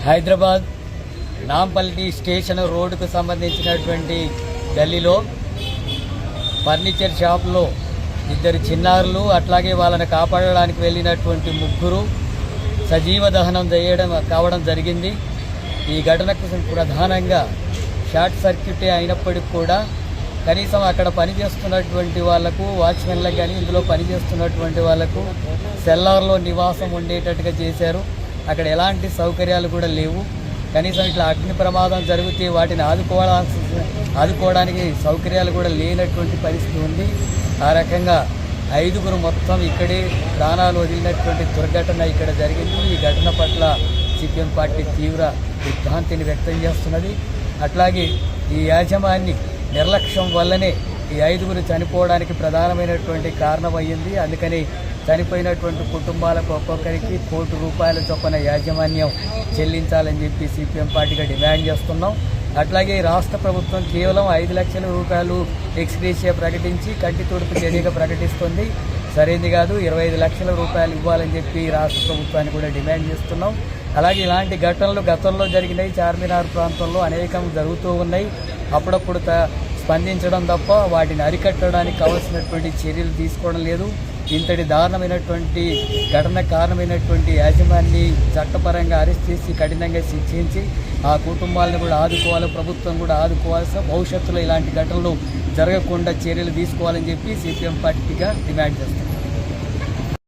Hyderabad Nampally station రోడ్డుకు సంబంధించినటువంటి గల్లీలో ఫర్నిచర్ షాప్లో ఇద్దరు చిన్నారులు అట్లాగే వాళ్ళని కాపాడడానికి వెళ్ళినటువంటి ముగ్గురు సజీవ దహనం కావడం జరిగింది. ఈ ఘటనకు ప్రధానంగా షార్ట్ సర్క్యూటే అయినప్పటికీ కూడా కనీసం అక్కడ పనిచేస్తున్నటువంటి వాళ్లకు, వాచ్మెన్లకు కానీ ఇందులో పనిచేస్తున్నటువంటి వాళ్లకు సెల్లార్లో నివాసం ఉండేటట్టుగా చేశారు. అక్కడ ఎలాంటి సౌకర్యాలు కూడా లేవు. కనీసం ఇట్లా అగ్ని ప్రమాదం జరిగితే వాటిని ఆదుకోవడానికి సౌకర్యాలు కూడా లేనటువంటి పరిస్థితి ఉంది. ఆ రకంగా 5గురు మొత్తం ఇక్కడే ప్రాణాలు వదిలినటువంటి దుర్ఘటన ఇక్కడ జరిగింది. ఈ ఘటన పట్ల సిపిఎం పార్టీ తీవ్ర దిగ్భ్రాంతిని వ్యక్తం చేస్తున్నది. అట్లాగే ఈ యాజమాన్య నిర్లక్ష్యం వల్లనే ఈ 5గురు చనిపోవడానికి ప్రధానమైనటువంటి కారణం అయ్యింది. అందుకని చనిపోయినటువంటి కుటుంబాలకు ఒక్కొక్కరికి ₹1,00,00,000 చొప్పున యాజమాన్యం చెల్లించాలని చెప్పి సిపిఎం పార్టీగా డిమాండ్ చేస్తున్నాం. అట్లాగే రాష్ట్ర ప్రభుత్వం కేవలం ₹5 లక్షల ఎక్స్గ్రేషియా ప్రకటించి కంటి తుడుపు చర్యగా ప్రకటిస్తుంది. సరైనది కాదు. ₹25 లక్షల ఇవ్వాలని చెప్పి రాష్ట్ర ప్రభుత్వాన్ని కూడా డిమాండ్ చేస్తున్నాం. అలాగే ఇలాంటి ఘటనలు గతంలో జరిగినాయి. చార్మినార్ ప్రాంతంలో అనేకం జరుగుతూ ఉన్నాయి. అప్పుడప్పుడు స్పందించడం తప్ప వాటిని అరికట్టడానికి కావలసినటువంటి చర్యలు తీసుకోవడం లేదు. ఇంతటి దారుణమైనటువంటి ఘటన కారణమైనటువంటి యాజమాన్యాన్ని చట్టపరంగా అరెస్ట్ చేసి కఠినంగా శిక్షించి ఆ కుటుంబాలను కూడా ఆదుకోవాలి. ప్రభుత్వం కూడా ఆదుకోవాల్సిన భవిష్యత్తులో ఇలాంటి ఘటనలు జరగకుండా చర్యలు తీసుకోవాలని చెప్పి సిపిఎం పార్టీగా డిమాండ్ చేస్తాం.